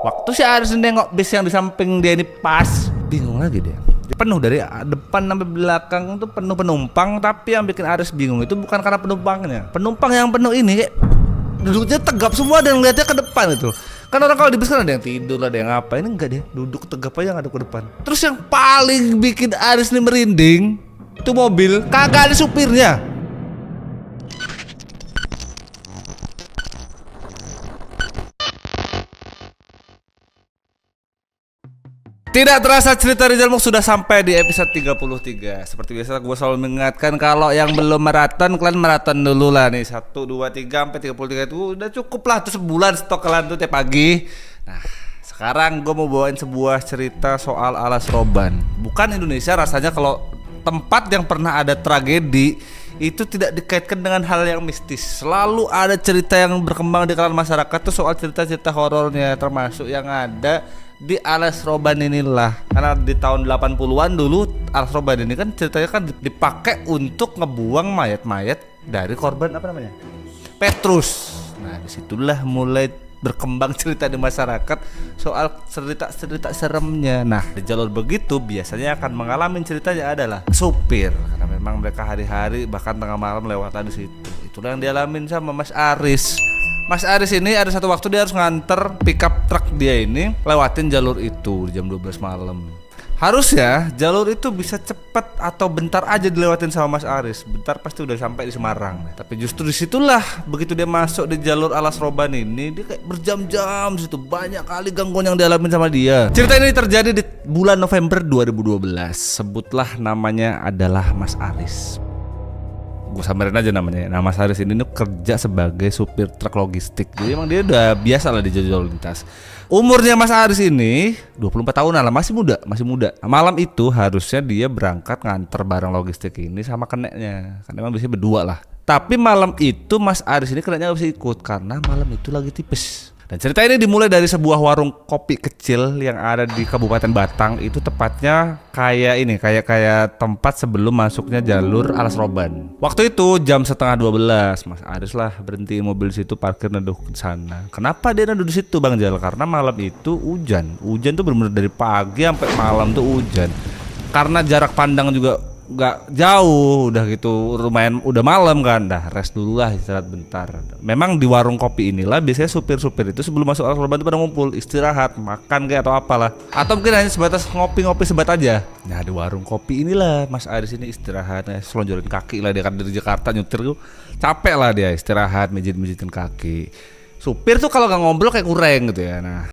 Waktu si Aris nengok bis yang di samping dia ini pas, bingung lagi dia. Penuh dari depan sampai belakang tuh penuh penumpang, tapi yang bikin Aris bingung itu bukan karena penumpangnya. Penumpang yang penuh ini duduknya tegap semua dan ngeliatnya ke depan itu. Kan orang kalau di bis kan ada yang tidur, ada yang apa. Ini enggak, dia duduk tegap aja ngadep ke depan. Terus yang paling bikin Aris nih merinding, itu mobil kagak ada supirnya. Tidak terasa cerita Rizal Muk sudah sampai di episode 33. Seperti biasa gue selalu mengingatkan kalau yang belum maraton, kalian maraton dulu lah nih. 1, 2, 3 sampai 33 itu udah cukup lah tuh, sebulan stok kalian tuh tiap pagi. Nah sekarang gue mau bawain sebuah cerita soal Alas Roban. Bukan Indonesia, rasanya kalau tempat yang pernah ada tragedi itu tidak dikaitkan dengan hal yang mistis. Selalu ada cerita yang berkembang di kalangan masyarakat tuh soal cerita-cerita horornya, termasuk yang ada di Alas Roban inilah. Karena di tahun 80-an dulu Alas Roban ini kan ceritanya kan dipakai untuk ngebuang mayat-mayat dari korban apa namanya? Petrus. Nah, disitulah mulai berkembang cerita di masyarakat soal cerita-cerita seremnya. Nah, di jalur begitu biasanya akan mengalami ceritanya adalah supir, karena memang mereka hari-hari bahkan tengah malam lewatan di situ. Itulah yang dialamin sama Mas Aris. Mas Aris ini ada satu waktu dia harus nganter pickup truck dia ini lewatin jalur itu di jam 12 malam. Harusnya jalur itu bisa cepat atau bentar aja dilewatin sama Mas Aris. Bentar pasti udah sampai di Semarang. Tapi justru disitulah begitu dia masuk di jalur Alas Roban ini, dia kayak berjam-jam situ, banyak kali gangguan yang dialamin sama dia. Cerita ini terjadi di bulan November 2012. Sebutlah namanya adalah Mas Aris. Gue samarin aja namanya. Nah, Mas Aris ini kerja sebagai supir truk logistik. Jadi emang dia udah biasa lah di jalur lintas. Umurnya Mas Aris ini 24 tahunan lah, masih muda. Malam itu harusnya dia berangkat nganter barang logistik ini sama keneknya. Karena emang biasanya berdua lah. Tapi malam itu Mas Aris ini keneknya gak bisa ikut karena malam itu lagi tipes. Dan cerita ini dimulai dari sebuah warung kopi kecil yang ada di Kabupaten Batang. Itu tepatnya kayak tempat sebelum masuknya jalur Alas Roban. Waktu itu jam setengah 12, Mas Aris lah berhenti mobil situ, parkir neduh ke sana. Kenapa dia neduh di situ Bang Jal? Karena malam itu hujan. Hujan tuh benar-benar dari pagi sampai malam tuh hujan. Karena jarak pandang juga nggak jauh, udah gitu lumayan udah malam kan, dah rest dulu lah, istirahat bentar. Memang di warung kopi inilah biasanya supir-supir itu sebelum masuk Alas Roban itu pada ngumpul istirahat, makan kayak atau apalah, atau mungkin hanya sebatas ngopi-ngopi sebat aja. Nah di warung kopi inilah Mas Aris ini istirahat, selonjorin kaki lah dia kan dari Jakarta nyetir tuh capek lah dia istirahat, mijit-mijitin kaki. Supir tuh kalau nggak ngobrol kayak kurang gitu ya. Nah